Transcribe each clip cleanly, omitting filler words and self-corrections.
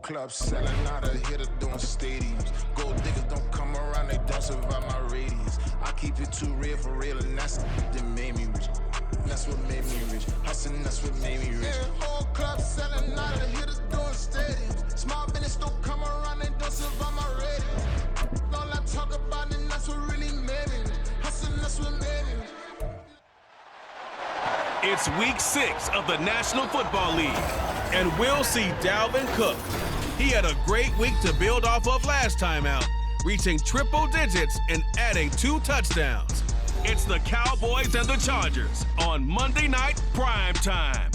club selling out of hitter doing stadiums. Gold diggers don't come around, they don't survive my radius. I keep it too real for real, and that's that made me rich. That's what made me rich. Hustling, that's what made me rich. Yeah, whole club selling out of hitters doing stadiums. Small business don't come around, they don't survive my radius. All I talk about, and that's what really made me rich. Hustling, that's what made me rich. It's week 6 of the National Football League, and we'll see Dalvin Cook. He had a great week to build off of last time out, reaching triple digits and adding 2 touchdowns. It's the Cowboys and the Chargers on Monday Night Prime Time.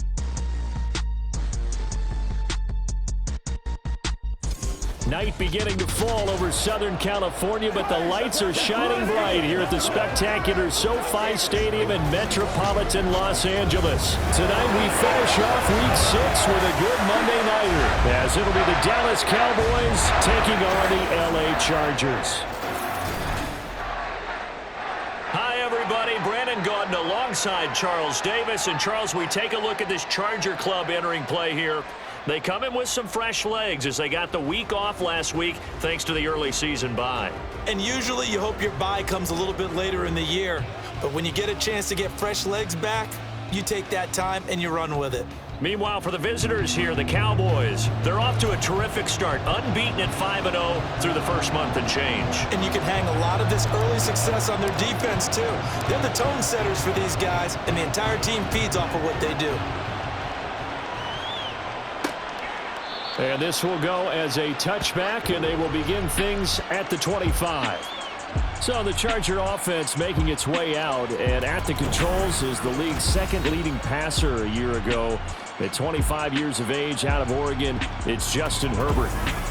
Night beginning to fall over Southern California, but the lights are shining bright here at the spectacular SoFi Stadium in metropolitan Los Angeles. Tonight we finish off week 6 with a good Monday nighter, as it'll be the Dallas Cowboys taking on the LA Chargers. Hi everybody, Brandon Gordon alongside Charles Davis. And Charles, we take a look at this Charger club entering play here. They come in with some fresh legs as they got the week off last week thanks to the early season bye. And usually you hope your bye comes a little bit later in the year. But when you get a chance to get fresh legs back, you take that time and you run with it. Meanwhile, for the visitors here, the Cowboys, they're off to a terrific start, unbeaten at 5-0 through the first month and change. And you can hang a lot of this early success on their defense, too. They're the tone setters for these guys, and the entire team feeds off of what they do. And this will go as a touchback, and they will begin things at the 25. So the Charger offense making its way out, and at the controls is the league's second leading passer a year ago. At 25 years of age, out of Oregon, it's Justin Herbert.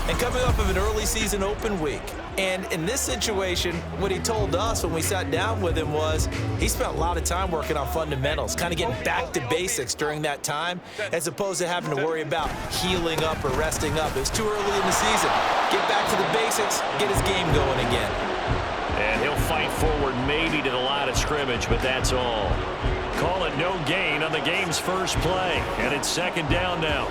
And coming off of an early season open week. And in this situation, what he told us when we sat down with him was he spent a lot of time working on fundamentals, kind of getting back to basics during that time, as opposed to having to worry about healing up or resting up. It was too early in the season. Get back to the basics, get his game going again. And he'll fight forward maybe to the line of scrimmage, but that's all. Call it no gain on the game's first play, and it's second down now.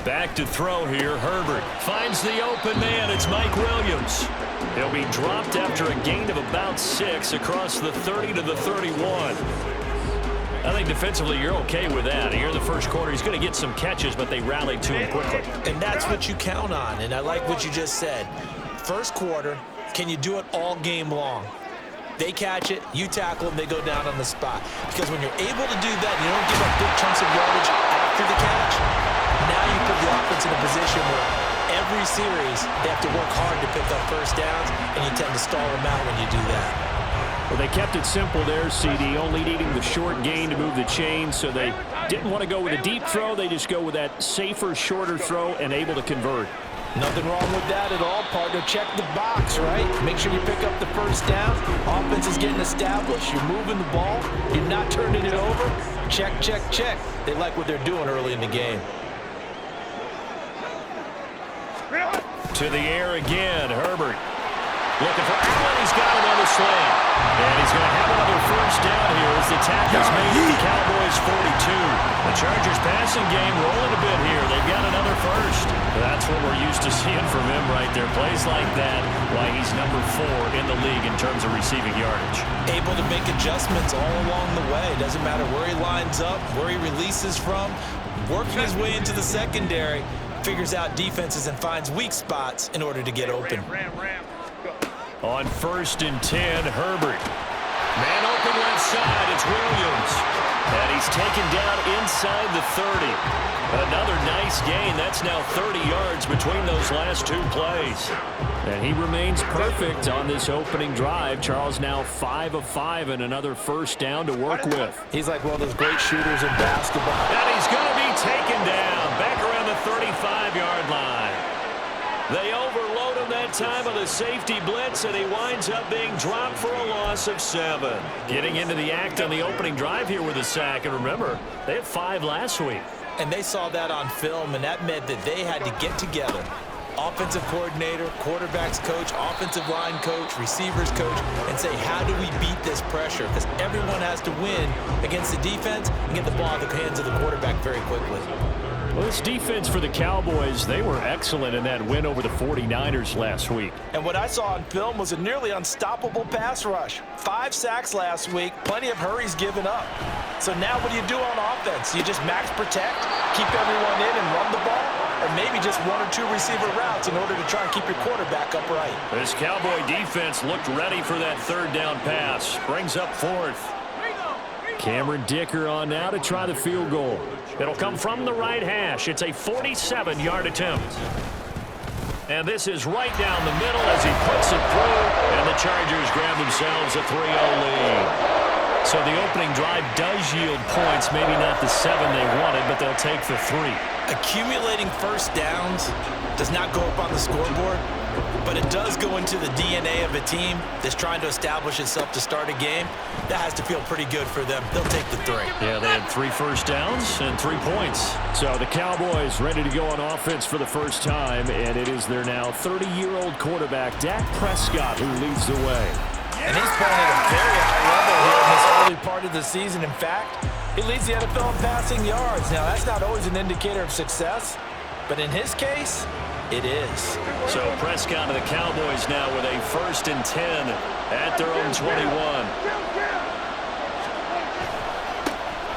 Back to throw here. Herbert finds the open man. It's Mike Williams. He'll be dropped after a gain of about 6 across the 30 to the 31. I think defensively you're okay with that. Here in the first quarter, he's going to get some catches, but they rallied to him quickly. And that's what you count on, and I like what you just said. First quarter, can you do it all game long? They catch it, you tackle them, they go down on the spot. Because when you're able to do that, you don't give up big chunks of yardage after the catch. Now you put the offense in a position where every series they have to work hard to pick up first downs, and you tend to stall them out when you do that. Well, they kept it simple there, CD, only needing the short gain to move the chain, so they didn't want to go with a deep throw. They just go with that safer, shorter throw and able to convert. Nothing wrong with that at all, partner. Check the box, right? Make sure you pick up the first down. Offense is getting established. You're moving the ball. You're not turning it over. Check, check, check. They like what they're doing early in the game. To the air again, Herbert. Looking for Allen. He's got it on the slant. And he's going to have another first down here as the tackle's made at the Cowboys 42. The Chargers passing game rolling a bit here. They've got another first. That's what we're used to seeing from him right there. Plays like that, why he's number 4 in the league in terms of receiving yardage. Able to make adjustments all along the way. Doesn't matter where he lines up, where he releases from. Working his way into the secondary. Figures out defenses and finds weak spots in order to get open. On 1st and 10, Herbert. Man open left side, it's Williams. And he's taken down inside the 30. Another nice gain. That's now 30 yards between those last 2 plays. And he remains perfect on this opening drive. Charles now 5 of 5 and another first down to work with. He's like one of those great shooters in basketball. And he's going to be taken down back around the 35-yard line. They overload him that time with a safety blitz, and he winds up being dropped for a loss of 7. Getting into the act on the opening drive here with a sack. And remember, they had 5 last week. And they saw that on film, and that meant that they had to get together, offensive coordinator, quarterbacks coach, offensive line coach, receivers coach, and say, how do we beat this pressure? Because everyone has to win against the defense and get the ball in the hands of the quarterback very quickly. Well, this defense for the Cowboys, they were excellent in that win over the 49ers last week. And what I saw on film was a nearly unstoppable pass rush. 5 sacks last week, plenty of hurries given up. So now what do you do on offense? You just max protect, keep everyone in and run the ball, or maybe just 1 or 2 receiver routes in order to try and keep your quarterback upright. This Cowboy defense looked ready for that 3rd down pass. Brings up 4th. Cameron Dicker on now to try the field goal. It'll come from the right hash. It's a 47-yard attempt. And this is right down the middle as he puts it through. And the Chargers grab themselves a 3-0 lead. So the opening drive does yield points. Maybe not the 7 they wanted, but they'll take the 3. Accumulating first downs does not go up on the scoreboard, but it does go into the DNA of a team that's trying to establish itself to start a game. That has to feel pretty good for them. They'll take the 3. Yeah, they had 3 first downs and 3 points. So the Cowboys ready to go on offense for the first time, and it is their now 30-year-old quarterback, Dak Prescott, who leads the way. And he's playing at a very high level here in this early part of the season. In fact, he leads the NFL in passing yards. Now, that's not always an indicator of success, but in his case, it is. So Prescott and the Cowboys now with a 1st and 10 at their own 21.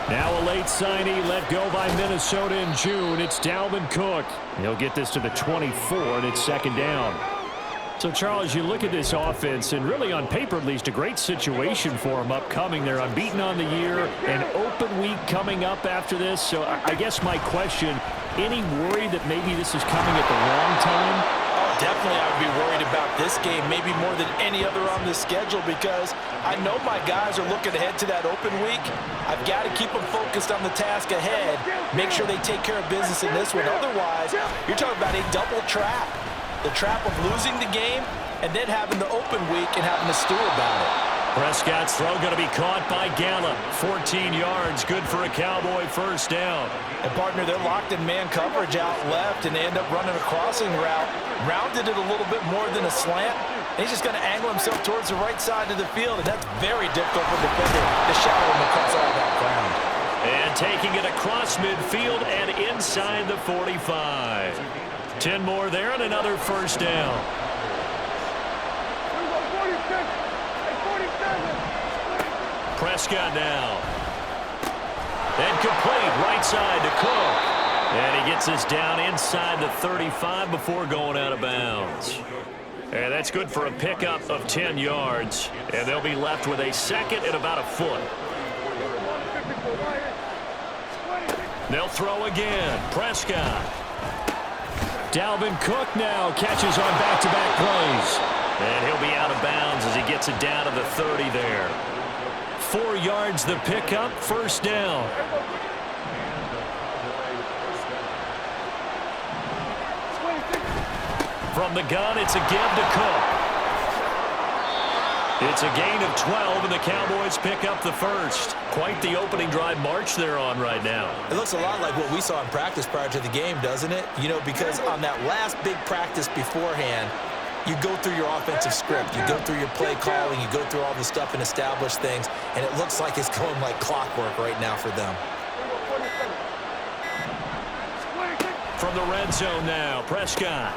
Now a late signee let go by Minnesota in June. It's Dalvin Cook. He'll get this to the 24, and it's 2nd down. So, Charles, you look at this offense, and really on paper, at least, a great situation for them upcoming. They're unbeaten on the year, an open week coming up after this. So I guess my question, any worry that maybe this is coming at the wrong time? Oh, definitely I would be worried about this game, maybe more than any other on the schedule, because I know my guys are looking ahead to that open week. I've got to keep them focused on the task ahead, make sure they take care of business in this one. Otherwise, you're talking about a double trap. The trap of losing the game and then having the open week and having to stew about it. Prescott's throw going to be caught by Gallup. 14 yards, good for a Cowboy 1st down. And, partner, they're locked in man coverage out left, and they end up running a crossing route. Rounded it a little bit more than a slant. And he's just going to angle himself towards the right side of the field, and that's very difficult for the defender to shadow him across all that ground. And taking it across midfield and inside the 45. 10 more there and another 1st down. Prescott now. And complete right side to Cook. And he gets us down inside the 35 before going out of bounds. And that's good for a pickup of 10 yards. And they'll be left with a 2nd and about a foot. They'll throw again. Prescott. Dalvin Cook now catches on back-to-back plays. And he'll be out of bounds as he gets it down to the 30 there. 4 yards the pickup, 1st down. From the gun, it's a give to Cook. It's a gain of 12, and the Cowboys pick up the 1st. Quite the opening drive march they're on right now. It looks a lot like what we saw in practice prior to the game, doesn't it? You know, because on that last big practice beforehand, you go through your offensive script. You go through your play calling. You go through all the stuff and establish things, and it looks like it's going like clockwork right now for them. From the red zone now, Prescott.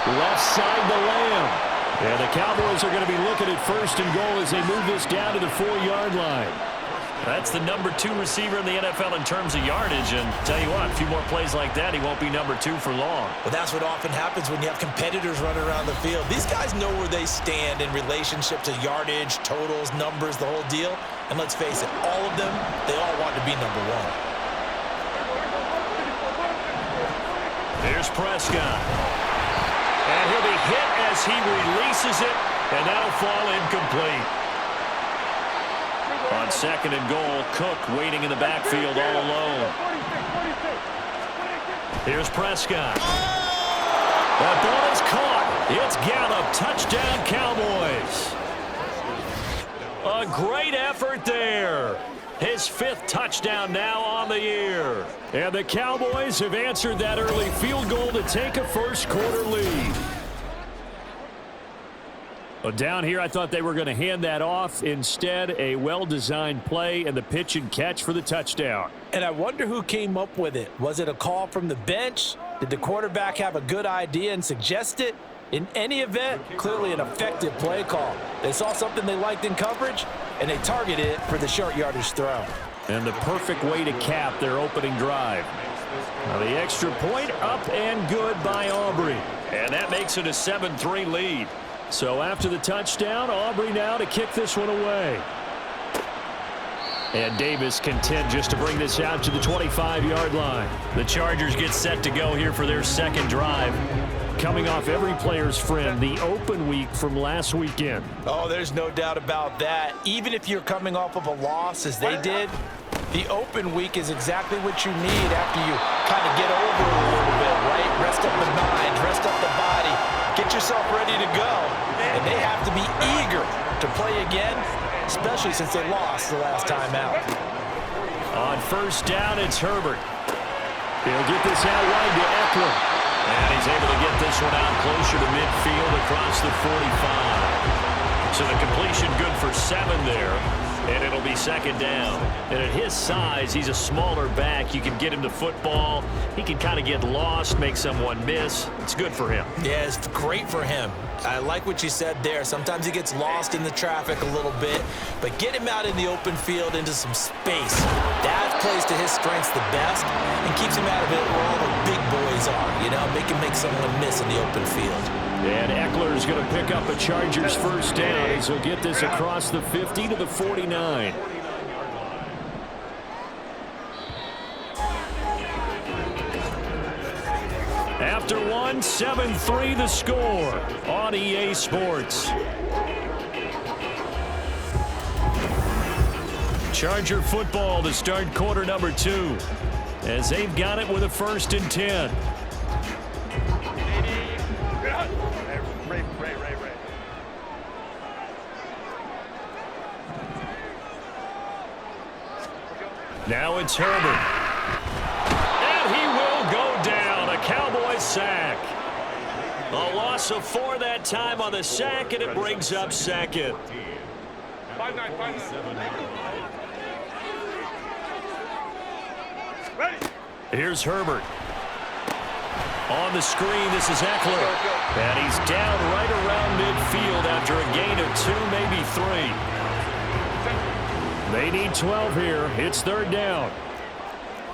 Left side to Lamb. And the Cowboys are going to be looking at 1st and goal as they move this down to the 4-yard line. That's the number 2 receiver in the NFL in terms of yardage. And tell you what, a few more plays like that, he won't be number 2 for long. Well, that's what often happens when you have competitors running around the field. These guys know where they stand in relationship to yardage, totals, numbers, the whole deal. And let's face it, all of them, they all want to be number 1. Here's Prescott. And he'll be hit as he releases it, and that'll fall incomplete. On 2nd and goal, Cook waiting in the backfield all alone. Here's Prescott. That ball is caught. It's Gallup. Touchdown, Cowboys. A great effort there. His 5th touchdown now on the year. And the Cowboys have answered that early field goal to take a first-quarter lead. Well, down here, I thought they were going to hand that off. Instead, a well-designed play and the pitch and catch for the touchdown. And I wonder who came up with it. Was it a call from the bench? Did the quarterback have a good idea and suggest it? In any event, clearly an effective play call. They saw something they liked in coverage, and they targeted it for the short yardage throw. And the perfect way to cap their opening drive. Now the extra point up and good by Aubrey. And that makes it a 7-3 lead. So after the touchdown, Aubrey now to kick this one away. And Davis content just to bring this out to the 25-yard line. The Chargers get set to go here for their second drive. Coming off every player's friend, the open week from last weekend. Oh, there's no doubt about that. Even if you're coming off of a loss, as they did, the open week is exactly what you need after you kind of get over it a little bit, right? Rest up the mind, rest up the body, get yourself ready to go. And they have to be eager to play again, especially since they lost the last time out. On first down, it's Herbert. He'll get this out wide to Eckler. And he's able to get this one out closer to midfield across the 45. So the completion good for 7 there. And it'll be second down. And at his size, he's a smaller back. You can get him to football. He can kind of get lost, make someone miss. It's good for him. Yeah, it's great for him. I like what you said there. Sometimes he gets lost in the traffic a little bit, but get him out in the open field into some space. That plays to his strengths the best and keeps him out of it where all the big boys are, you know, make someone miss in the open field. And Eckler's going to pick up a Chargers first down as he'll get this across the 50 to the 49. After one, 7-3 the score on EA Sports. Charger football to start quarter number 2 as they've got it with a 1st and 10. Now it's Herbert. And he will go down. A Cowboys sack. A loss of 4 that time on the sack, and it brings up second. 5-9. Here's Herbert. On the screen, this is Eckler. And he's down right around midfield after a gain of 2, maybe 3. They need 12 here. It's 3rd down.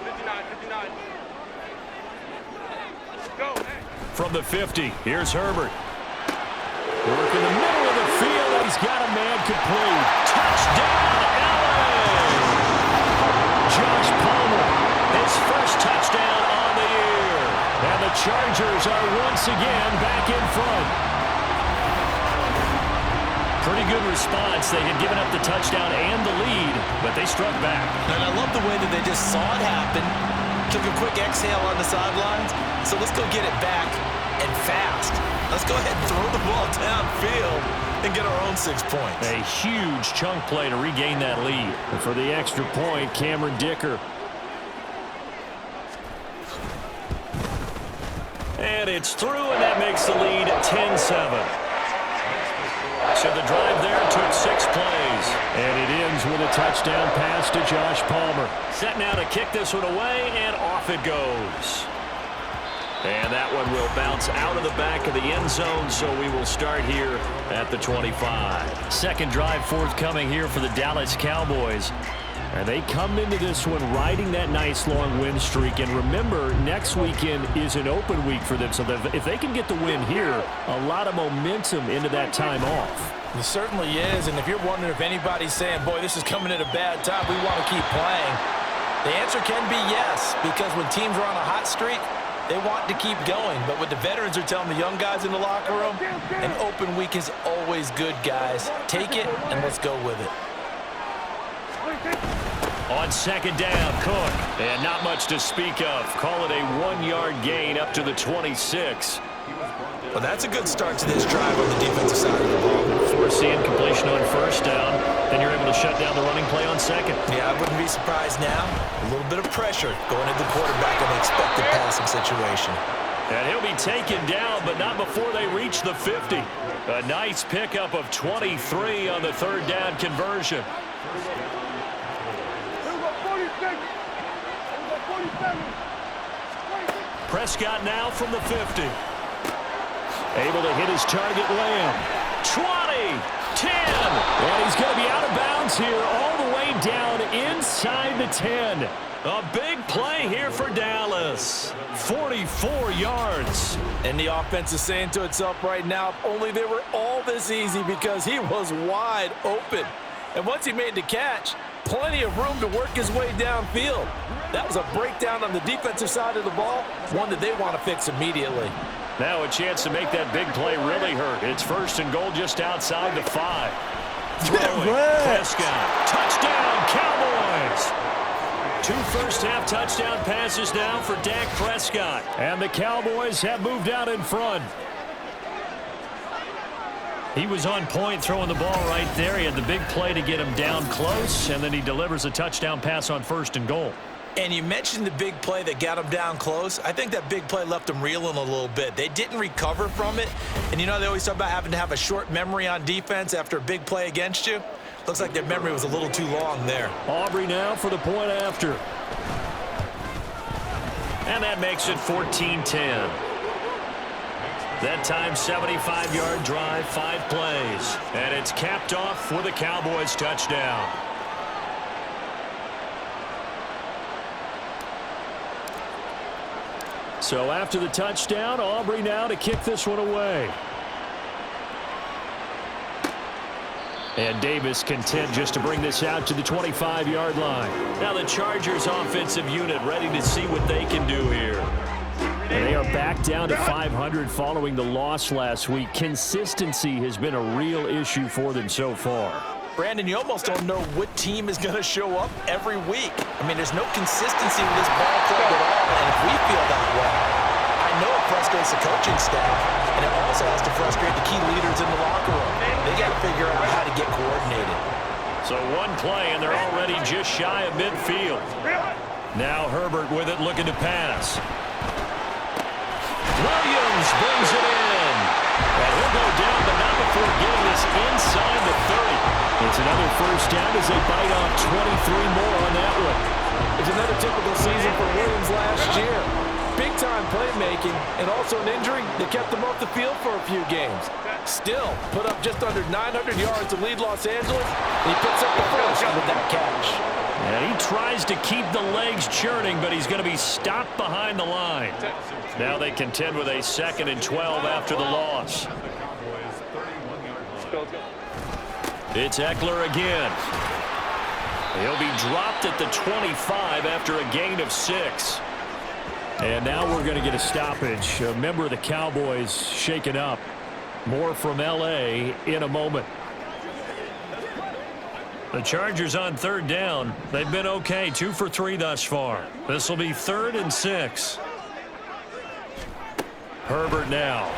59. Go. From the 50, here's Herbert. Work in the middle of the field, and he's got a man complete. Touchdown, LA! Josh Palmer, his first touchdown on the year. And the Chargers are once again back in front. Pretty good response. They had given up the touchdown and the lead, but they struck back. And I love the way that they just saw it happen, took a quick exhale on the sidelines. So let's go get it back and fast. Let's go ahead and throw the ball downfield and get our own 6 points. A huge chunk play to regain that lead. And for the extra point, Cameron Dicker. And it's through, and that makes the lead 10-7. So the drive there took 6 plays. And it ends with a touchdown pass to Josh Palmer. Set now to kick this one away, and off it goes. And that one will bounce out of the back of the end zone, so we will start here at the 25. Second drive forthcoming here for the Dallas Cowboys. And they come into this one riding that nice long win streak. And remember, next weekend is an open week for them. So if they can get the win here, a lot of momentum into that time off. It certainly is. And if you're wondering if anybody's saying, boy, this is coming at a bad time, we want to keep playing, the answer can be yes. Because when teams are on a hot streak, they want to keep going. But what the veterans are telling the young guys in the locker room, an open week is always good, guys. Take it, and let's go with it. On second down, Cook. And not much to speak of. Call it a 1-yard gain up to the 26. Well, that's a good start to this drive on the defensive side of the ball. force the incompletion on first down, then you're able to shut down the running play on second. Yeah, I wouldn't be surprised now. A little bit of pressure going into the quarterback in the expected passing situation. And he'll be taken down, but not before they reach the 50. A nice pickup of 23 on the third down conversion. Prescott now from the 50. Able to hit his target, Lamb. 20, 10. And he's going to be out of bounds here all the way down inside the 10. A big play here for Dallas. 44 yards. And the offense is saying to itself right now, if only they were all this easy, because he was wide open. And once he made the catch, plenty of room to work his way downfield. That was a breakdown on the defensive side of the ball, one that they want to fix immediately. Now a chance to make that big play really hurt. It's first and goal just outside the 5. Throwing, Prescott, touchdown, Cowboys! 2 first-half touchdown passes now for Dak Prescott. And the Cowboys have moved out in front. He was on point throwing the ball right there. He had the big play to get him down close, and then he delivers a touchdown pass on first and goal. And you mentioned the big play that got him down close. I think that big play left them reeling a little bit. They didn't recover from it. And you know, they always talk about having to have a short memory on defense after a big play against you. Looks like their memory was a little too long there. Aubrey now for the point after. And that makes it 14-10. That time, 75-yard drive, 5 plays. And it's capped off for the Cowboys touchdown. So after the touchdown, Aubrey now to kick this one away. And Davis content just to bring this out to the 25-yard line. Now the Chargers offensive unit ready to see what they can do here. And they are back down to 500 following the loss last week. Consistency has been a real issue for them so far. Brandon, you almost don't know what team is going to show up every week. I mean, there's no consistency with this ball club at all, and if we feel that way, I know it frustrates the coaching staff, and it also has to frustrate the key leaders in the locker room. They got to figure out how to get coordinated. So one play, and they're already just shy of midfield. Now Herbert with it, looking to pass. Williams brings it in. And he'll go down, but not before getting this inside the 30. It's another first down as they bite off 23 more on that one. It's another typical season for Williams last year. Big-time playmaking and also an injury that kept him off the field for a few games. Still, put up just under 900 yards to lead Los Angeles, and he picks up the first with that catch. And he tries to keep the legs churning, but he's going to be stopped behind the line. Now they contend with a 2nd and 12 after the loss. It's Eckler again. He'll be dropped at the 25 after a gain of 6. And now we're going to get a stoppage. A member of the Cowboys shaken up. More from L.A. in a moment. The Chargers on 3rd down. They've been okay, 2 for 3 thus far. This will be 3rd and 6. Herbert now.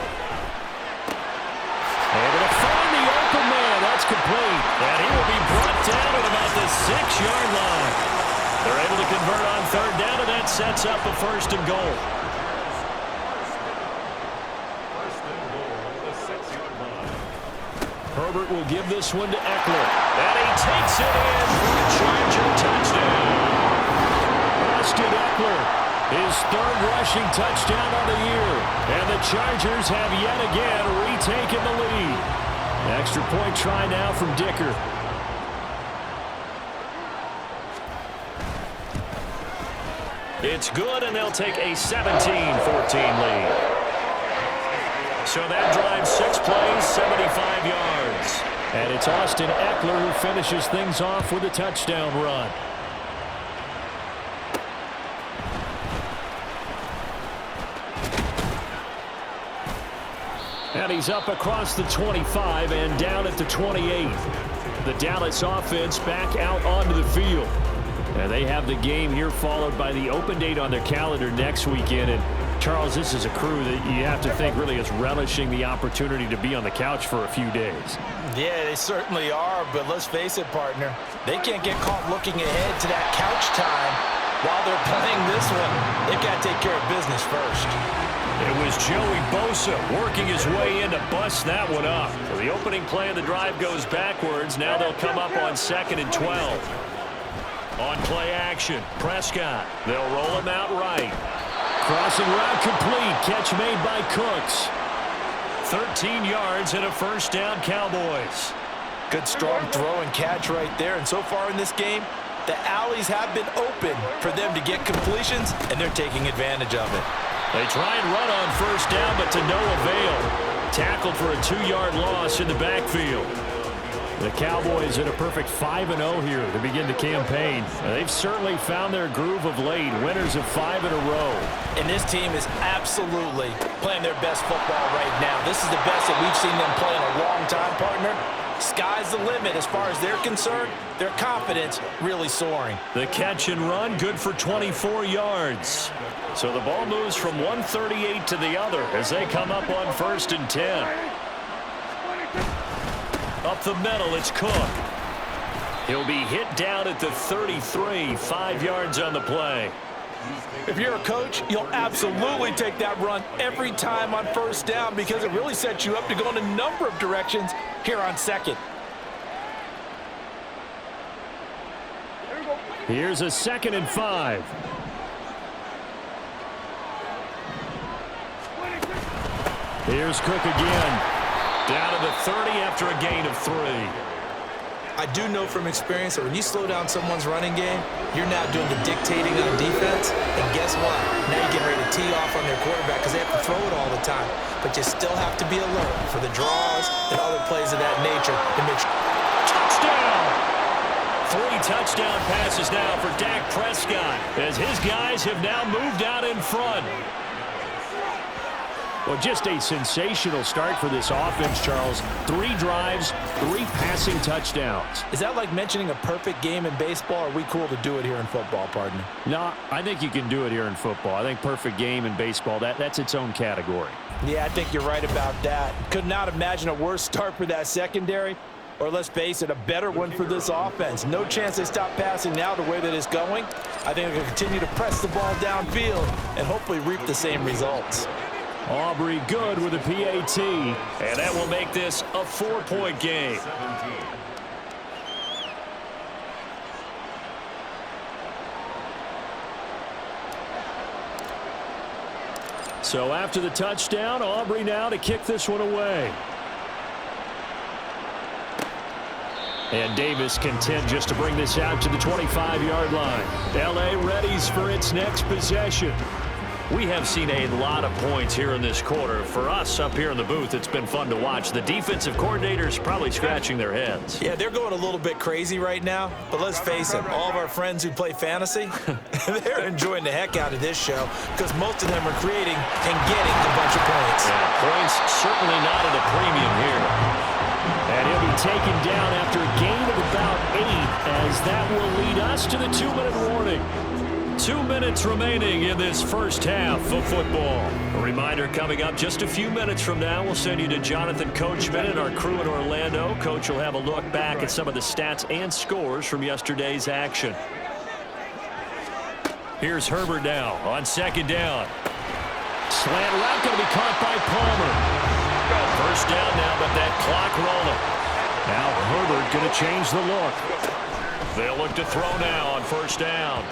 Able to find the open man. That's complete. And he will be brought down at about the 6-yard line. They're able to convert on 3rd down, and that sets up a 1st and goal. Herbert will give this one to Eckler. And he takes it in for the Charger touchdown. Austin Eckler, his 3rd rushing touchdown on the year. And the Chargers have yet again retaken the lead. Extra point try now from Dicker. It's good, and they'll take a 17-14 lead. So that drives 6 plays, 75 yards. And it's Austin Eckler who finishes things off with a touchdown run. And he's up across the 25 and down at the 28. The Dallas offense back out onto the field. And they have the game here followed by the open date on their calendar next weekend. And Charles, this is a crew that you have to think really is relishing the opportunity to be on the couch for a few days. Yeah, they certainly are, but let's face it, partner. They can't get caught looking ahead to that couch time while they're playing this one. They've got to take care of business first. It was Joey Bosa working his way in to bust that one up. So the opening play of the drive goes backwards. Now they'll come up on 2nd and 12. On play action, Prescott. They'll roll him out right. Crossing route complete. Catch made by Cooks. 13 yards and a first down, Cowboys. Good strong throw and catch right there. And so far in this game, the alleys have been open for them to get completions, and they're taking advantage of it. They try and run on first down, but to no avail. Tackled for a 2-yard loss in the backfield. The Cowboys at a perfect 5-0 here to begin the campaign. They've certainly found their groove of late, winners of 5 in a row. And this team is absolutely playing their best football right now. This is the best that we've seen them play in a long time, partner. Sky's the limit as far as they're concerned. Their confidence really soaring. The catch and run, good for 24 yards. So the ball moves from 138 to the other as they come up on 1st and 10. Up the middle, it's Cook. He'll be hit down at the 33, 5 yards on the play. If you're a coach, you'll absolutely take that run every time on first down because it really sets you up to go in a number of directions here on 2nd. Here's a 2nd and 5. Here's Cook again. Down to the 30 after a gain of 3. I do know from experience that when you slow down someone's running game, you're now doing the dictating on defense. And guess what? Now you're getting ready to tee off on their quarterback because they have to throw it all the time. But you still have to be alert for the draws and other plays of that nature to make sure. Touchdown! 3 touchdown passes now for Dak Prescott as his guys have now moved out in front. Well, just a sensational start for this offense, Charles. 3 drives, 3 passing touchdowns. Is that like mentioning a perfect game in baseball, or are we cool to do it here in football, partner? No, I think you can do it here in football. I think perfect game in baseball, that's its own category. Yeah, I think you're right about that. Could not imagine a worse start for that secondary, or let's face it, a better one for this offense. No chance they stop passing now the way that it's going. I think they'll continue to press the ball downfield and hopefully reap the same results. Aubrey good with a PAT, and that will make this a 4-point game. So after the touchdown, Aubrey now to kick this one away. And Davis content just to bring this out to the 25-yard line. L.A. readies for its next possession. We have seen a lot of points here in this quarter. For us up here in the booth, it's been fun to watch. The defensive coordinators probably scratching their heads. Yeah, they're going a little bit crazy right now. But let's face it, all of our friends who play fantasy, they're enjoying the heck out of this show because most of them are creating and getting a bunch of points. Yeah, points certainly not at a premium here. And he'll be taken down after a gain of about 8 as that will lead us to the 2-minute warning. 2 minutes remaining in this first half of football. A reminder coming up just a few minutes from now. We'll send you to Jonathan Coachman and our crew in Orlando. Coach will have a look back at some of the stats and scores from yesterday's action. Here's Herbert now on 2nd down. Slant route going to be caught by Palmer. First down now, but that clock rolling. Now Herbert going to change the look. They'll look to throw now on first down.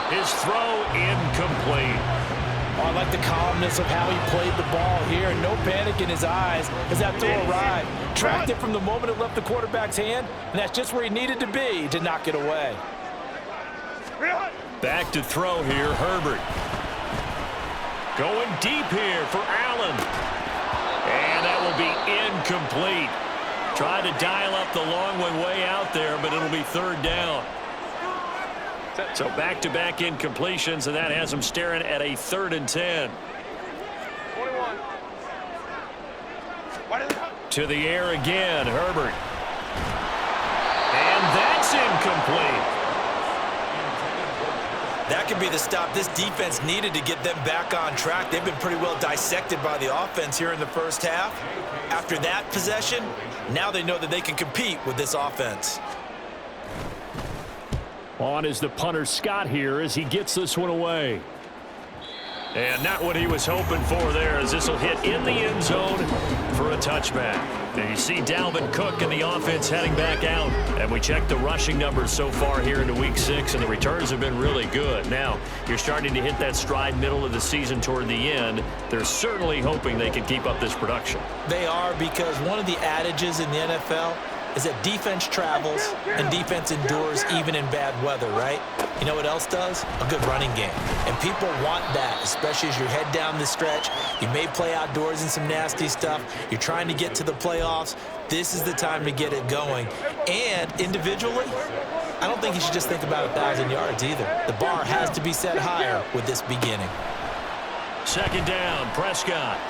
His throw incomplete. Oh, I like the calmness of how he played the ball here. No panic in his eyes as that throw arrived. Tracked it from the moment it left the quarterback's hand, and that's just where he needed to be to knock it away. Back to throw here, Herbert. Going deep here for Allen. And that will be incomplete. Tried to dial up the long one way out there, but it'll be 3rd down. So back-to-back incompletions, and that has them staring at a 3rd and 10. 21. To the air again, Herbert. And that's incomplete. That could be the stop this defense needed to get them back on track. They've been pretty well dissected by the offense here in the first half. After that possession, now they know that they can compete with this offense. On is the punter Scott here as he gets this one away. And not what he was hoping for there, as this will hit in the end zone for a touchback. And you see Dalvin Cook and the offense heading back out. And we check the rushing numbers so far here into Week 6, and the returns have been really good. Now, you're starting to hit that stride middle of the season toward the end. They're certainly hoping they can keep up this production. They are, because one of the adages in the NFL is that defense travels and defense endures even in bad weather, right? You know what else does? A good running game. And people want that, especially as you head down the stretch. You may play outdoors in some nasty stuff. You're trying to get to the playoffs. This is the time to get it going. And individually, I don't think you should just think about 1,000 yards either. The bar has to be set higher with this beginning. Second down, Prescott.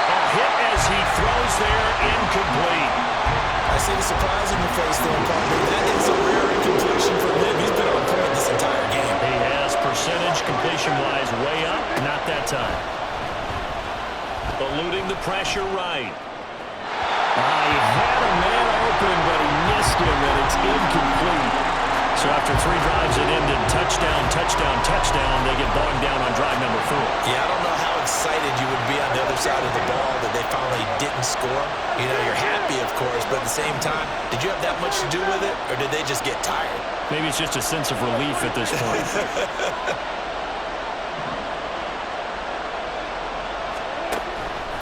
A hit as he throws there, incomplete. I see the surprise in your face there, partner. That is a rare incompletion for him. He's been on point this entire game. He has percentage completion-wise way up. Not that time. Eluding the pressure right. He had a man open, but he missed him, and it's incomplete. So after 3 drives, it ended touchdown, touchdown, touchdown. They get bogged down on drive number 4. Yeah, I don't know how excited you would be on the other side of the ball that they finally didn't score. You know, you're happy, of course, but at the same time, did you have that much to do with it, or did they just get tired? Maybe it's just a sense of relief at this point.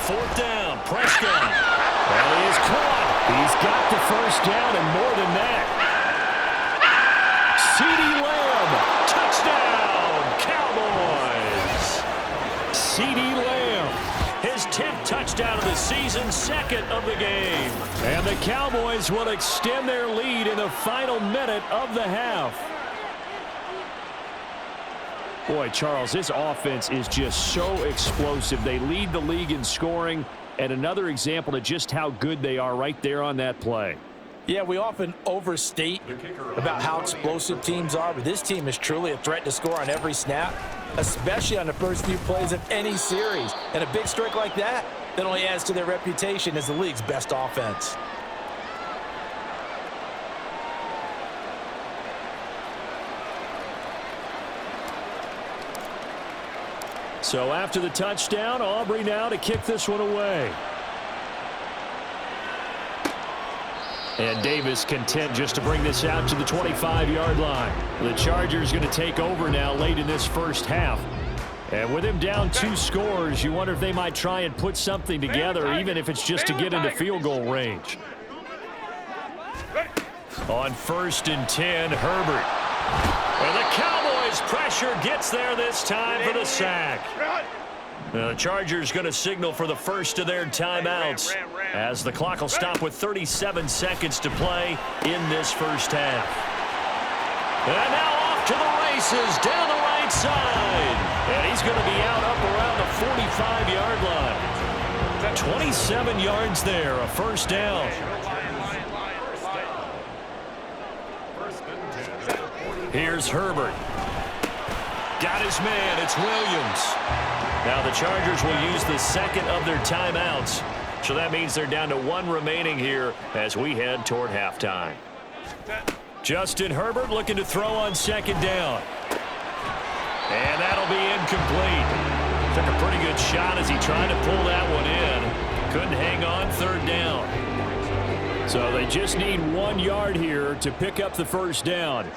Fourth down, Prescott. Well, he is caught. He's got the first down and more than that. CeeDee Lamb, touchdown, Cowboys. CeeDee Lamb, his 10th touchdown of the season, second of the game. And the Cowboys will extend their lead in the final minute of the half. Boy, Charles, this offense is just so explosive. They lead the league in scoring, and another example of just how good they are right there on that play. Yeah, we often overstate about how explosive teams are, but this team is truly a threat to score on every snap, especially on the first few plays of any series. And a big streak like that only adds to their reputation as the league's best offense. So after the touchdown, Aubrey now to kick this one away. And Davis content just to bring this out to the 25-yard line. The Chargers going to take over now late in this first half. And with him down 2 scores, you wonder if they might try and put something together, even if it's just to get into field goal range. On 1st and 10, Herbert. And the Cowboys pressure gets there this time for the sack. The Chargers going to signal for the first of their timeouts as the clock will stop with 37 seconds to play in this first half. And now off to the races down the right side. And he's going to be out up around the 45-yard line. 27 yards there, a first down. Here's Herbert. Got his man. It's Williams. Now the Chargers will use the second of their timeouts. So that means they're down to 1 remaining here as we head toward halftime. Justin Herbert looking to throw on 2nd down. And that'll be incomplete. Took a pretty good shot as he tried to pull that one in. Couldn't hang on 3rd down. So they just need 1 yard here to pick up the first down.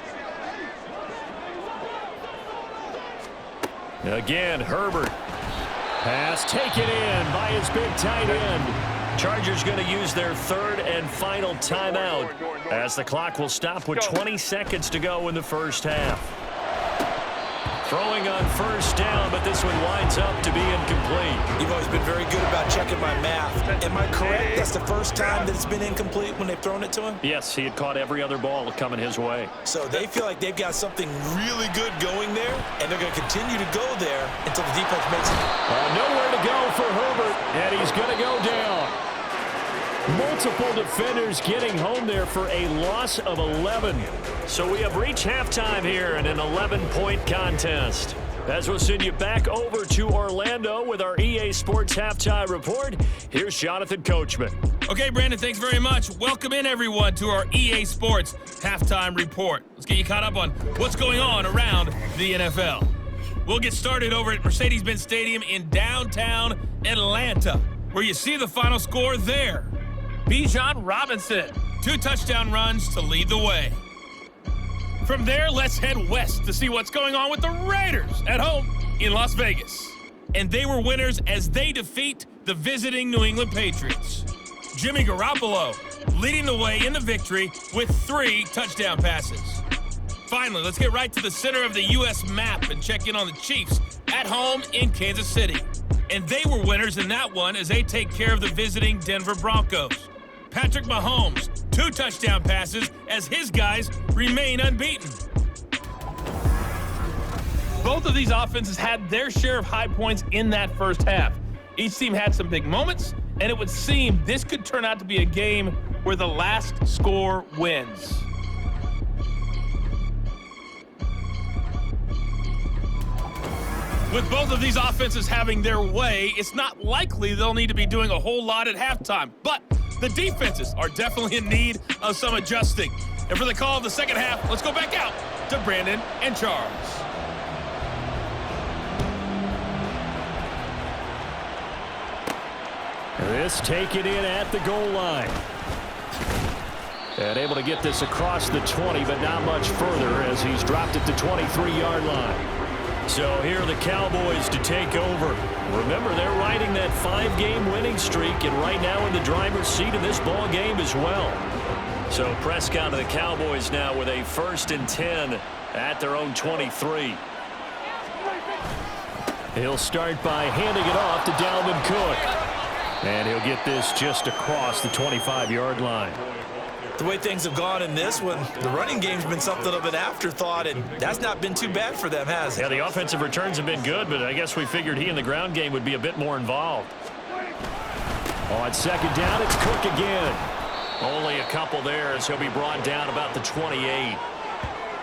Again, Herbert. Pass taken in by his big tight end. Chargers going to use their 3rd and final timeout as the clock will stop with 20 seconds to go in the first half. Throwing on 1st down, but this one winds up to be incomplete. You've always been very good about checking my math. Am I correct? That's the first time that it's been incomplete when they've thrown it to him? Yes, he had caught every other ball coming his way. So they feel like they've got something really good going there, and they're going to continue to go there until the defense makes it. Nowhere to go for Herbert, and he's going to go down. Multiple defenders getting home there for a loss of 11. So we have reached halftime here in an 11-point contest. As we'll send you back over to Orlando with our EA Sports Halftime Report, here's Jonathan Coachman. Okay, Brandon, thanks very much. Welcome in, everyone, to our EA Sports Halftime Report. Let's get you caught up on what's going on around the NFL. We'll get started over at Mercedes-Benz Stadium in downtown Atlanta, where you see the final score there. Bijan Robinson, 2 touchdown runs to lead the way. From there, let's head west to see what's going on with the Raiders at home in Las Vegas. And they were winners as they defeat the visiting New England Patriots. Jimmy Garoppolo leading the way in the victory with 3 touchdown passes. Finally, let's get right to the center of the U.S. map and check in on the Chiefs at home in Kansas City. And they were winners in that one as they take care of the visiting Denver Broncos. Patrick Mahomes, 2 touchdown passes as his guys remain unbeaten. Both of these offenses had their share of high points in that first half. Each team had some big moments, and it would seem this could turn out to be a game where the last score wins. With both of these offenses having their way, it's not likely they'll need to be doing a whole lot at halftime. But the defenses are definitely in need of some adjusting. And for the call of the second half, let's go back out to Brandon and Charles. This taken in at the goal line. And able to get this across the 20, but not much further as he's dropped it to 23-yard line. So here are the Cowboys to take over. Remember, they're riding that 5-game winning streak, and right now in the driver's seat of this ball game as well. So Prescott to the Cowboys now with a 1st and 10 at their own 23. He'll start by handing it off to Dalvin Cook. And he'll get this just across the 25-yard line. The way things have gone in this one, the running game's been something of an afterthought, and that's not been too bad for them, has it? Yeah, the offensive returns have been good, but I guess we figured he in the ground game would be a bit more involved. On 2nd down, it's Cook again. Only a couple there as he'll be brought down about the 28.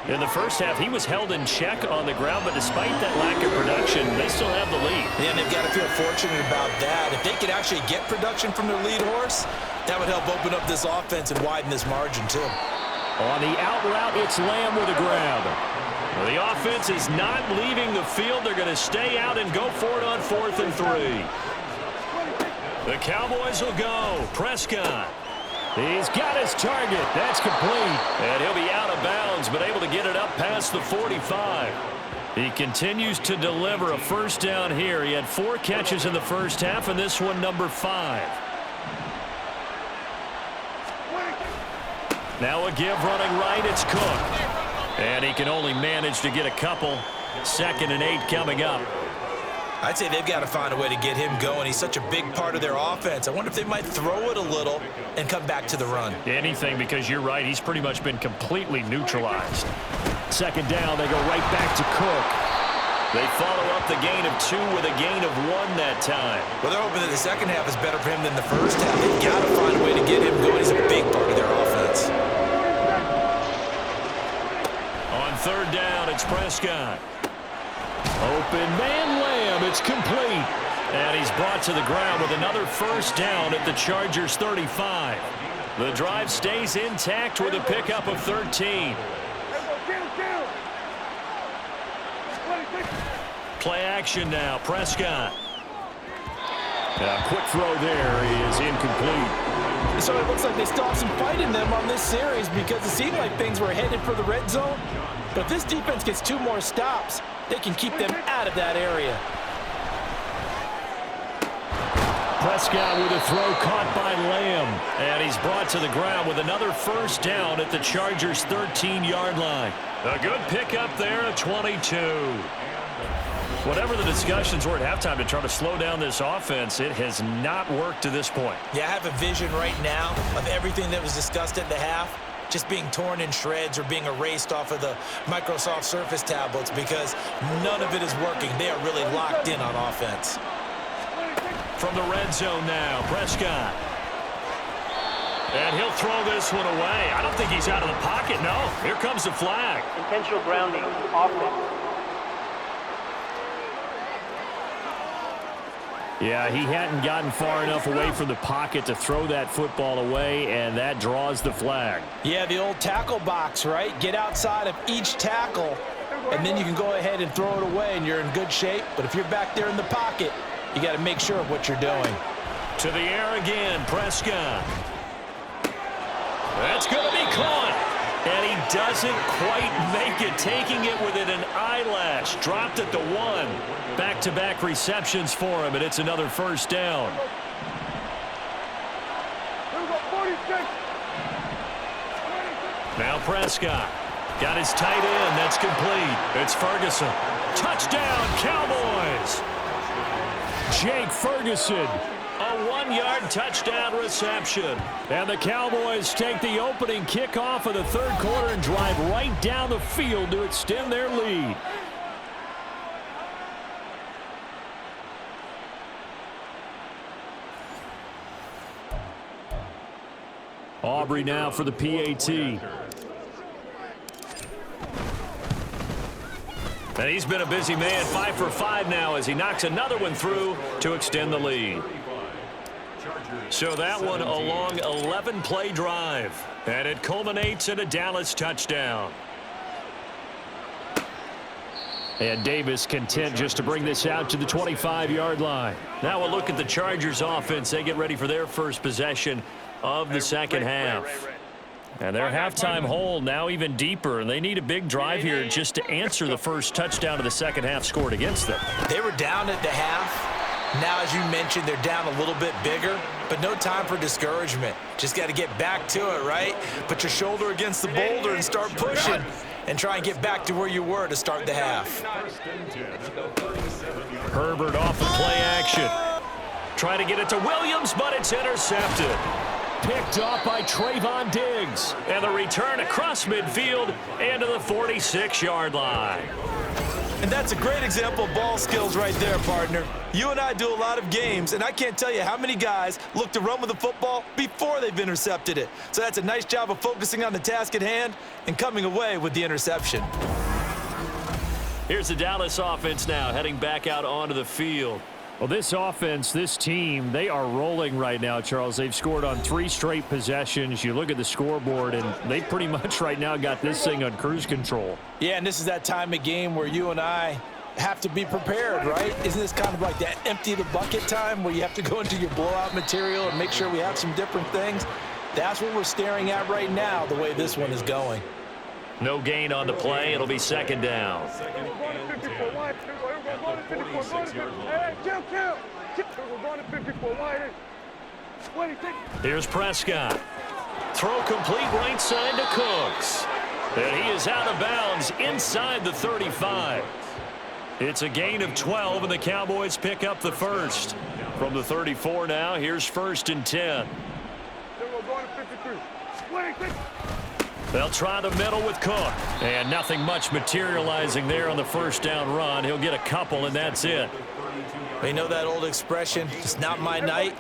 In the first half, he was held in check on the ground, but despite that lack of production, they still have the lead. Yeah, and they've got to feel fortunate about that. If they could actually get production from their lead horse, that would help open up this offense and widen this margin, too. On the out route, it's Lamb with a grab. Well, the offense is not leaving the field. They're going to stay out and go for it on 4th and 3. The Cowboys will go. Prescott. He's got his target. That's complete. And he'll be out of bounds, but able to get it up past the 45. He continues to deliver a 1st down here. He had 4 catches in the first half, and this one number 5. Now a give running right. It's Cook. And he can only manage to get a couple. 2nd and 8 coming up. I'd say they've got to find a way to get him going. He's such a big part of their offense. I wonder if they might throw it a little and come back to the run. Anything, because you're right. He's pretty much been completely neutralized. 2nd down, they go right back to Cook. They follow up the gain of 2 with a gain of 1 that time. Well, they're hoping that the second half is better for him than the first half. They've got to find a way to get him going. He's a big part of their offense. On 3rd down, it's Prescott. Open man Lamb. It's complete. And he's brought to the ground with another 1st down at the Chargers' 35. The drive stays intact with a pickup of 13. Play action now. Prescott. A quick throw there is incomplete. So it looks like they still have some fight in them on this series because it seemed like things were headed for the red zone. But if this defense gets 2 more stops, they can keep them out of that area. Prescott with a throw caught by Lamb. And he's brought to the ground with another 1st down at the Chargers' 13-yard line. A good pickup there at 22. Whatever the discussions were at halftime to try to slow down this offense, it has not worked to this point. Yeah, I have a vision right now of everything that was discussed at the half just being torn in shreds or being erased off of the Microsoft Surface tablets because none of it is working. They are really locked in on offense. From the red zone now, Prescott. And he'll throw this one away. I don't think he's out of the pocket, no. Here comes the flag. Intentional grounding, offense. Yeah, he hadn't gotten far enough away from the pocket to throw that football away, and that draws the flag. Yeah, the old tackle box, right? Get outside of each tackle, and then you can go ahead and throw it away, and you're in good shape. But if you're back there in the pocket, you got to make sure of what you're doing. To the air again, Prescott. That's going to be caught. And he doesn't quite make it, taking it within an eyelash. Dropped at the 1. Back-to-back receptions for him, and it's another first down. Now Prescott. Got his tight end. That's complete. It's Ferguson. Touchdown, Cowboys. Jake Ferguson. A 1-yard touchdown reception. And the Cowboys take the opening kickoff of the third quarter and drive right down the field to extend their lead. Aubrey now for the PAT. And he's been a busy man, 5 for 5 now as he knocks another one through to extend the lead. So that one a long 11-play drive, and it culminates in a Dallas touchdown. And Davis content just to bring this out to the 25-yard line. Now we'll look at the Chargers offense. They get ready for their first possession of the second half. And their halftime hole now even deeper, and they need a big drive here just to answer the first touchdown of the second half scored against them. They were down at the half. Now, as you mentioned, they're down a little bit bigger, but no time for discouragement. Just got to get back to it, right? Put your shoulder against the boulder and start pushing and try and get back to where you were to start the half. Herbert off the play action. Trying to get it to Williams, but it's intercepted. Picked off by Trayvon Diggs. And the return across midfield and to the 46-yard line. And that's a great example of ball skills right there, partner. You and I do a lot of games, and I can't tell you how many guys look to run with the football before they've intercepted it. So that's a nice job of focusing on the task at hand and coming away with the interception. Here's the Dallas offense now heading back out onto the field. Well, this offense, this team, they are rolling right now, Charles. They've scored on 3 straight possessions. You look at the scoreboard, and they pretty much right now got this thing on cruise control. Yeah, and this is that time of game where you and I have to be prepared, right? Isn't this kind of like that empty the bucket time where you have to go into your blowout material and make sure we have some different things? That's what we're staring at right now, the way this one is going. No gain on the play. It'll be second down. Here's Prescott. Throw complete right side to Cooks. And he is out of bounds inside the 35. It's a gain of 12, and the Cowboys pick up the first. From the 34 now, here's 1st and 10. They'll try the middle with Cook. And nothing much materializing there on the first down run. He'll get a couple, and that's it. You know that old expression, it's not my night?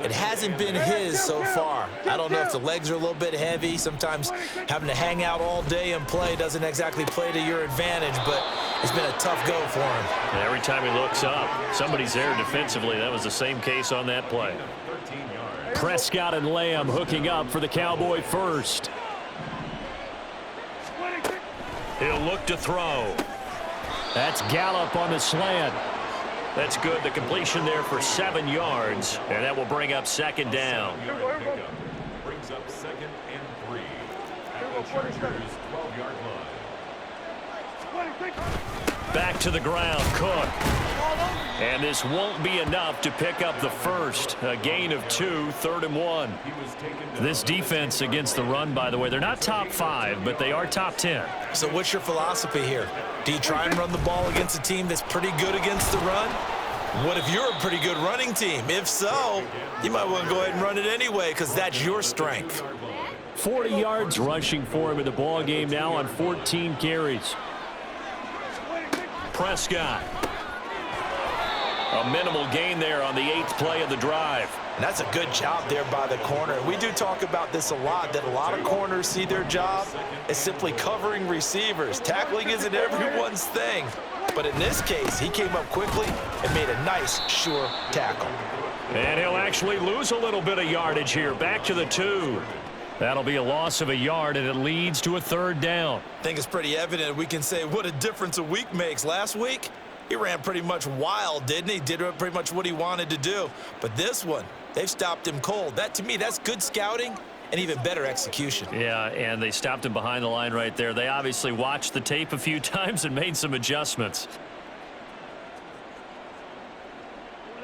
It hasn't been his so far. I don't know if the legs are a little bit heavy. Sometimes having to hang out all day and play doesn't exactly play to your advantage, but it's been a tough go for him. And every time he looks up, somebody's there defensively. That was the same case on that play. Prescott and Lamb hooking up for the Cowboy first. He'll look to throw. That's Gallup on the slant. That's good. The completion there for 7 yards, and that will bring up second down. Brings up 2nd and 3 at the Chargers' 12-yard line. Back to the ground, Cook. And this won't be enough to pick up the first. A gain of 2, 3rd and 1. This defense against the run, by the way, they're not top 5, but they are top 10. So what's your philosophy here? Do you try and run the ball against a team that's pretty good against the run? What if you're a pretty good running team? If so, you might want to go ahead and run it anyway because that's your strength. 40 yards rushing for him in the ball game now on 14 carries. Prescott. A minimal gain there on the 8th fourth play of the drive. And that's a good job there by the corner. We do talk about this a lot, that a lot of corners see their job as simply covering receivers. Tackling isn't everyone's thing. But in this case, he came up quickly and made a nice, sure tackle. And he'll actually lose a little bit of yardage here. Back to the 2. That'll be a loss of a yard, and it leads to a third down. I think it's pretty evident we can say what a difference a week makes. Last week, he ran pretty much wild, didn't he? Did pretty much what he wanted to do. But this one, they've stopped him cold. That, to me, that's good scouting and even better execution. Yeah, and they stopped him behind the line right there. They obviously watched the tape a few times and made some adjustments.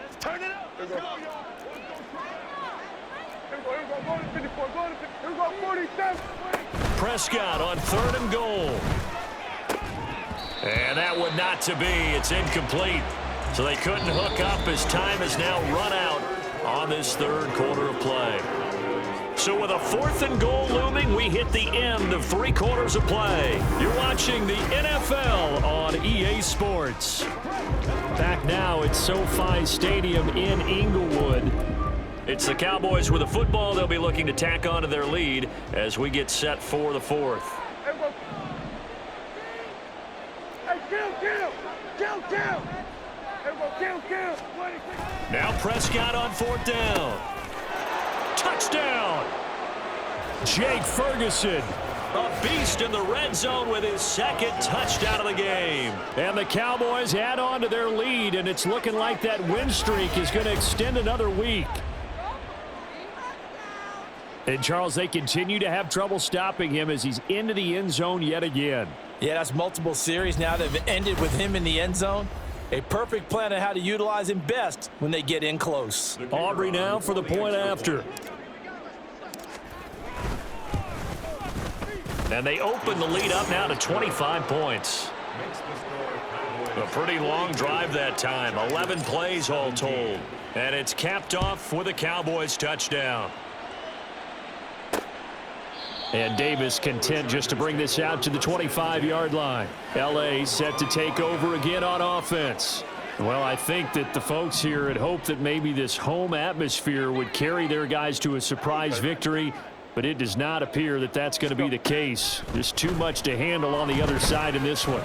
Let's turn it up. Let's go, y'all. Go to 54. Go to 54. Here we go, 47. Prescott on 3rd and goal. And that one not to be. It's incomplete. So they couldn't hook up as time has now run out on this third quarter of play. So with a 4th and goal looming, we hit the end of 3 quarters of play. You're watching the NFL on EA Sports. Back now at SoFi Stadium in Inglewood. It's the Cowboys with a football. They'll be looking to tack onto their lead as we get set for the 4th. Now Prescott on 4th down. Touchdown! Jake Ferguson, a beast in the red zone with his 2nd touchdown of the game. And the Cowboys add on to their lead, and it's looking like that win streak is going to extend another week. And, Charles, they continue to have trouble stopping him as he's into the end zone yet again. Yeah, that's multiple series now that have ended with him in the end zone. A perfect plan on how to utilize him best when they get in close. Aubrey now for the point after. And they open the lead up now to 25 points. A pretty long drive that time. 11 plays all told. And it's capped off with a Cowboys touchdown. And Davis content just to bring this out to the 25-yard line. L.A. set to take over again on offense. Well, I think that the folks here had hoped that maybe this home atmosphere would carry their guys to a surprise victory, but it does not appear that that's going to be the case. There's too much to handle on the other side in this one.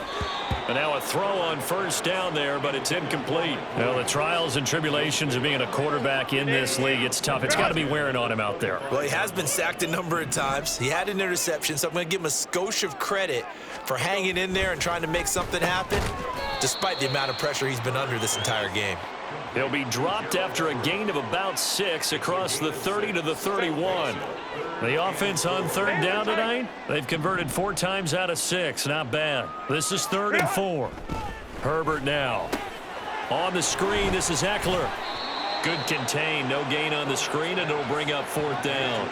And now a throw on 1st down there, but it's incomplete. Well, the trials and tribulations of being a quarterback in this league, it's tough. It's got to be wearing on him out there. Well, he has been sacked a number of times. He had an interception, so I'm going to give him a skosh of credit for hanging in there and trying to make something happen, despite the amount of pressure he's been under this entire game. He'll be dropped after a gain of about 6 across the 30 to the 31. The offense on 3rd down tonight, they've converted 4 times out of 6. Not bad. This is 3rd and 4. Herbert now. On the screen, this is Eckler. Good contain. No gain on the screen, and it'll bring up 4th down.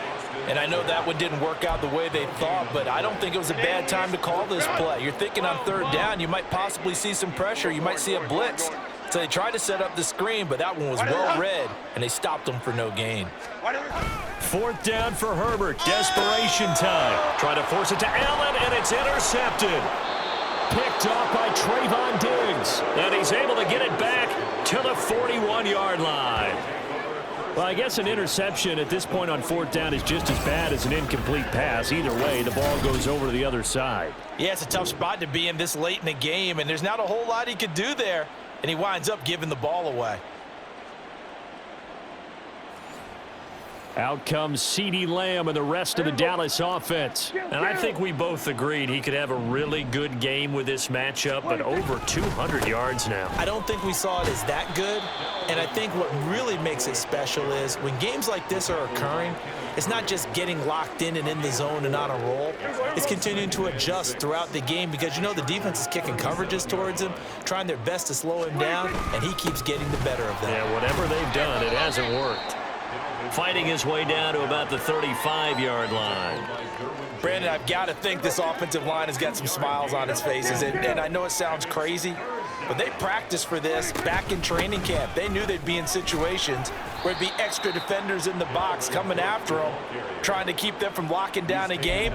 And I know that one didn't work out the way they thought, but I don't think it was a bad time to call this play. You're thinking on 3rd down, you might possibly see some pressure. You might see a blitz. So they tried to set up the screen, but that one was well read, and they stopped them for no gain. 4th down for Herbert. Desperation time. Trying to force it to Allen, and it's intercepted. Picked off by Trayvon Diggs. And he's able to get it back to the 41-yard line. Well, I guess an interception at this point on 4th down is just as bad as an incomplete pass. Either way, the ball goes over to the other side. Yeah, it's a tough spot to be in this late in the game, and there's not a whole lot he could do there. And he winds up giving the ball away. Out comes CeeDee Lamb and the rest of the Dallas offense. And I think we both agreed he could have a really good game with this matchup, but over 200 yards now. I don't think we saw it as that good. And I think what really makes it special is when games like this are occurring, it's not just getting locked in and in the zone and on a roll. It's continuing to adjust throughout the game because, you know, the defense is kicking coverages towards him, trying their best to slow him down, and he keeps getting the better of them. Yeah, whatever they've done, it hasn't worked. Fighting his way down to about the 35-yard line. Brandon, I've got to think this offensive line has got some smiles on its faces, and I know it sounds crazy, but they practiced for this back in training camp. They knew they'd be in situations where it'd be extra defenders in the box coming after them, trying to keep them from locking down a game.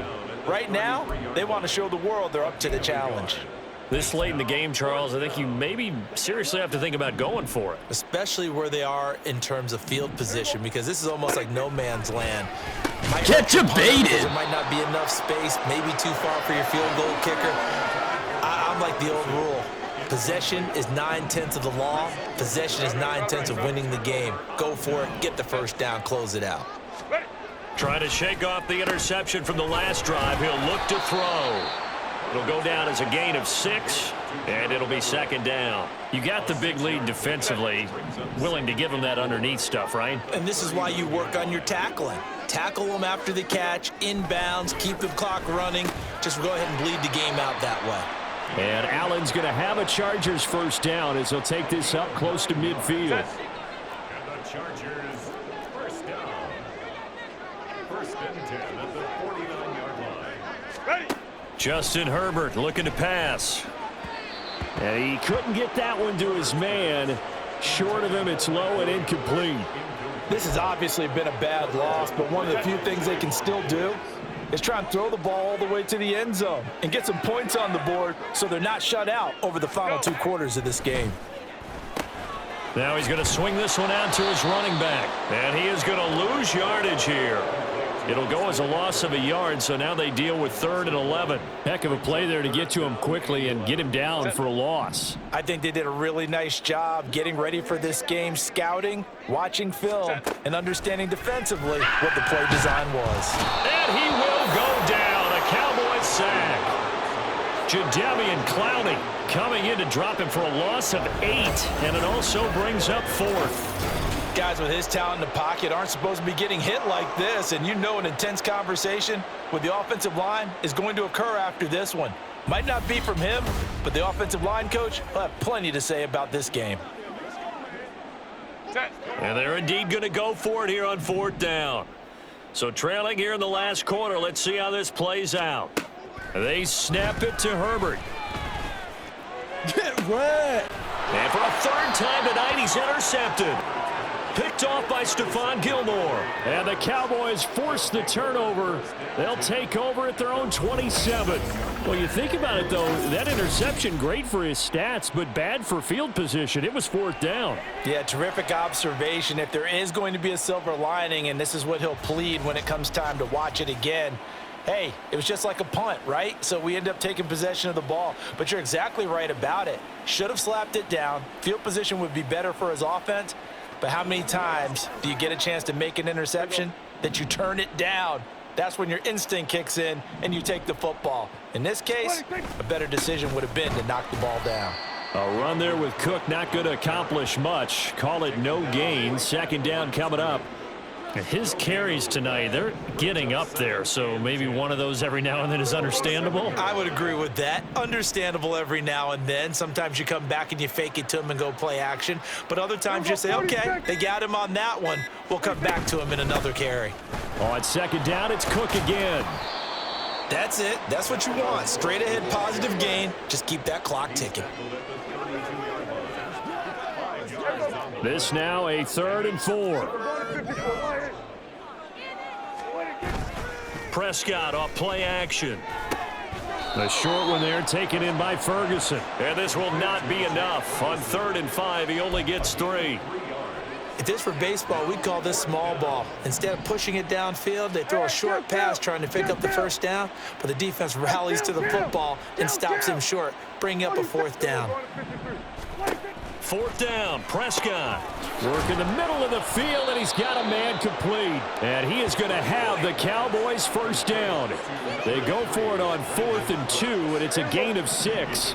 Right now, they want to show the world they're up to the challenge. This late in the game, Charles, I think you maybe seriously have to think about going for it. Especially where they are in terms of field position, because this is almost like no man's land. Get you baited. There might not be enough space, maybe too far for your field goal kicker. I'm like the old rule. Possession is 9/10 of the law. Possession is 9/10 of winning the game. Go for it, get the first down, close it out. Trying to shake off the interception from the last drive. He'll look to throw. It'll go down as a gain of 6, and it'll be second down. You got the big lead defensively. Willing to give him that underneath stuff, right? And this is why you work on your tackling. Tackle them after the catch, inbounds, keep the clock running. Just go ahead and bleed the game out that way. And Allen's going to have a Chargers first down as he'll take this up close to midfield. And the Chargers first down. First and 10 at the 49-yard line. Ready. Justin Herbert looking to pass. And he couldn't get that one to his man. Short of him, it's low and incomplete. This has obviously been a bad loss, but one of the few things they can still do is try and throw the ball all the way to the end zone and get some points on the board so they're not shut out over the final 2 quarters of this game. Now he's going to swing this one out to his running back. And he is going to lose yardage here. It'll go as a loss of a yard, so now they deal with 3rd and 11. Heck of a play there to get to him quickly and get him down for a loss. I think they did a really nice job getting ready for this game, scouting, watching film, and understanding defensively what the play design was. And he will go down. A Cowboys sack. Jadeveon Clowney coming in to drop him for a loss of 8, and it also brings up 4th. Guys with his talent in the pocket aren't supposed to be getting hit like this, and you know an intense conversation with the offensive line is going to occur after this one. Might not be from him, but the offensive line coach will have plenty to say about this game. And they're indeed going to go for it here on 4th down. So trailing here in the last quarter, let's see how this plays out. They snap it to Herbert. Get wet. And for a 3rd time tonight, he's intercepted. Picked off by Stephon Gilmore. And the Cowboys force the turnover. They'll take over at their own 27. Well, you think about it, though, that interception, great for his stats, but bad for field position. It was 4th down. Yeah, terrific observation. If there is going to be a silver lining, and this is what he'll plead when it comes time to watch it again, hey, it was just like a punt, right? So we end up taking possession of the ball. But you're exactly right about it. Should have slapped it down. Field position would be better for his offense. But how many times do you get a chance to make an interception that you turn it down? That's when your instinct kicks in and you take the football. In this case, a better decision would have been to knock the ball down. A run there with Cook not going to accomplish much. Call it no gain. 2nd down coming up. His carries tonight, they're getting up there, so maybe one of those every now and then is understandable. I would agree with that. Understandable every now and then. Sometimes you come back and you fake it to him and go play action. But other times you say, okay, they got him on that one. We'll come back to him in another carry. On 2nd down, it's Cook again. That's it. That's what you want. Straight ahead positive gain. Just keep that clock ticking. This now a 3rd and 4. Prescott off play action. The short one there taken in by Ferguson. And this will not be enough. On 3rd and 5, he only gets 3. If this were baseball, we'd call this small ball. Instead of pushing it downfield, they throw a short pass trying to pick up the first down, but the defense rallies to the football and stops him short, bringing up a 4th down. 4th down, Prescott. Work in the middle of the field, and he's got a man complete. And he is going to have the Cowboys first down. They go for it on 4th and 2, and it's a gain of 6.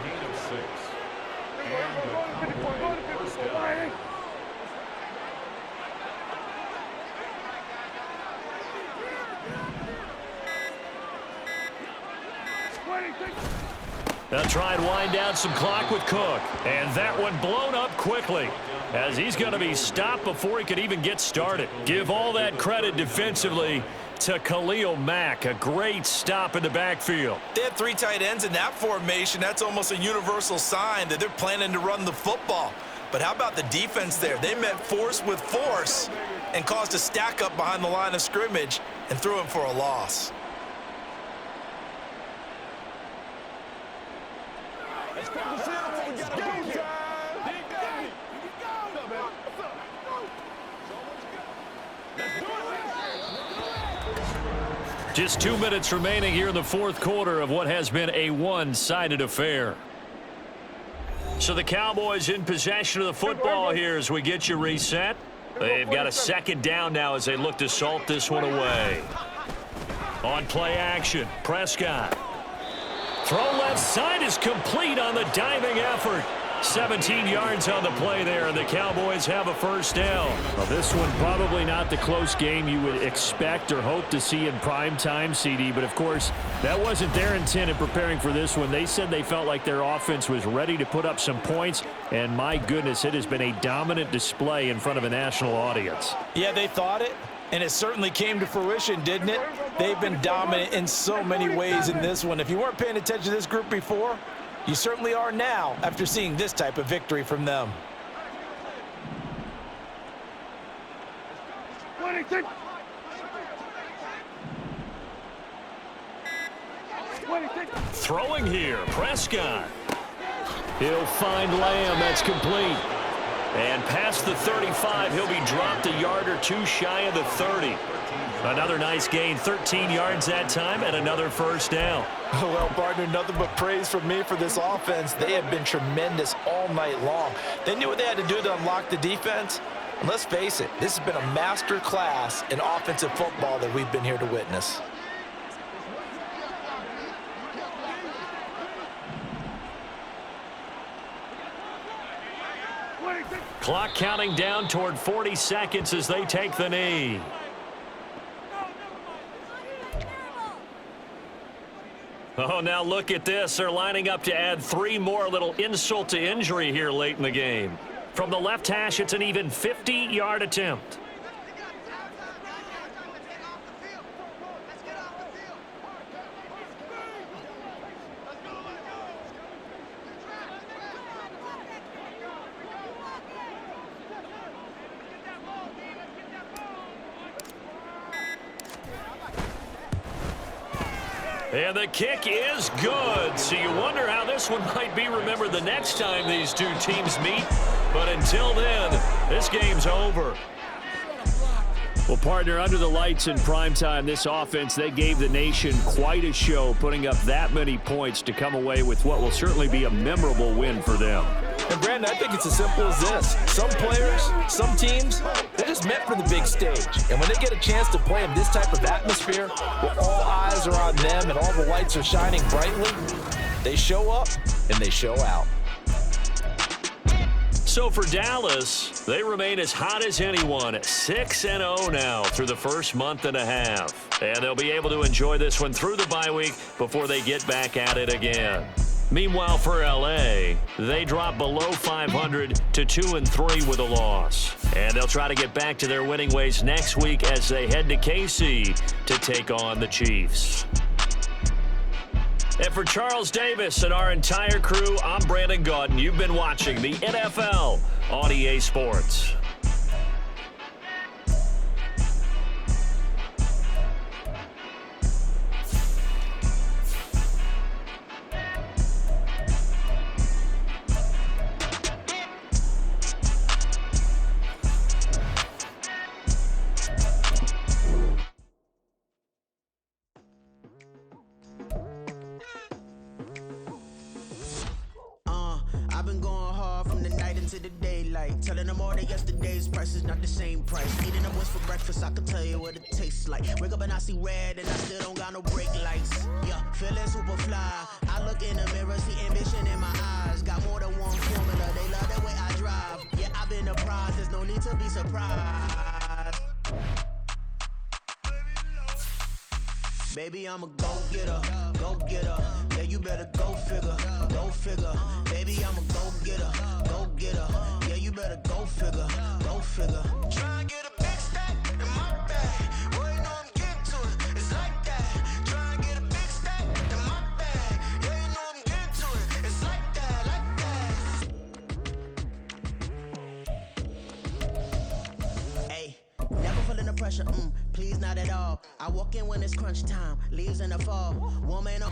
They'll try and wind down some clock with Cook. And that one blown up quickly as he's going to be stopped before he could even get started. Give all that credit defensively to Khalil Mack. A great stop in the backfield. They had 3 tight ends in that formation. That's almost a universal sign that they're planning to run the football. But how about the defense there? They met force with force and caused a stack up behind the line of scrimmage and threw him for a loss. Just 2 minutes remaining here in the fourth quarter of what has been a one-sided affair. So the Cowboys in possession of the football here as we get you reset. They've got a second down now as they look to salt this one away. On play action, Prescott. Throw left side is complete on the diving effort. 17 yards on the play there, and the Cowboys have a first down. Well, this one probably not the close game you would expect or hope to see in prime time, CD, but of course, that wasn't their intent in preparing for this one. They said they felt like their offense was ready to put up some points, and my goodness, it has been a dominant display in front of a national audience. Yeah, they thought it, and it certainly came to fruition, didn't it? They've been dominant in so many ways in this one. If you weren't paying attention to this group before, you certainly are now after seeing this type of victory from them. 26. 26. Throwing here, Prescott. He'll find Lamb. That's complete. And past the 35, he'll be dropped a yard or two shy of the 30. Another nice gain, 13 yards that time, and another first down. Well, partner, nothing but praise from me for this offense. They have been tremendous all night long. They knew what they had to do to unlock the defense. And let's face it, this has been a master class in offensive football that we've been here to witness. Clock counting down toward 40 seconds as they take the knee. Oh, now look at this. They're lining up to add 3 more, little insult to injury here late in the game. From the left hash, it's an even 50-yard attempt. And the kick is good. So you wonder how this one might be remembered the next time these two teams meet. But until then, this game's over. Well, partner, under the lights in primetime, this offense, they gave the nation quite a show, putting up that many points to come away with what will certainly be a memorable win for them. And, Brandon, I think it's as simple as this. Some players, some teams, they're just meant for the big stage. And when they get a chance to play in this type of atmosphere, where all eyes are on them and all the lights are shining brightly, they show up and they show out. So for Dallas, they remain as hot as anyone at 6-0 now through the first month and a half. And they'll be able to enjoy this one through the bye week before they get back at it again. Meanwhile, for LA, they drop below 500 to 2-3 with a loss. And they'll try to get back to their winning ways next week as they head to KC to take on the Chiefs. And for Charles Davis and our entire crew, I'm Brandon Gaudin. You've been watching the NFL on EA Sports. I've been going hard from the night into the daylight, telling them all that yesterday's price is not the same price. Eating up what's for breakfast, I can tell you what it tastes like. Wake up and I see red and I still don't got no brake lights. Yeah, feeling super fly. I look in the mirror, see ambition in my eyes. Got more than one formula, they love the way I drive. Yeah, I've been apprised, there's no need to be surprised. Baby, I'm a go-getter, go-getter. Yeah, you better go figure, go figure. Baby, I'm a go-getter, go-getter. Yeah, you better go figure, go figure. Try and get a big stack in my bag. Boy, you know I'm getting to it, it's like that. Try and get a big stack in my bag. Yeah, you know I'm getting to it, it's like that, like that. Hey, never feeling the pressure, please not at all. I walk in when it's crunch time, leaves in the fall. Woman up.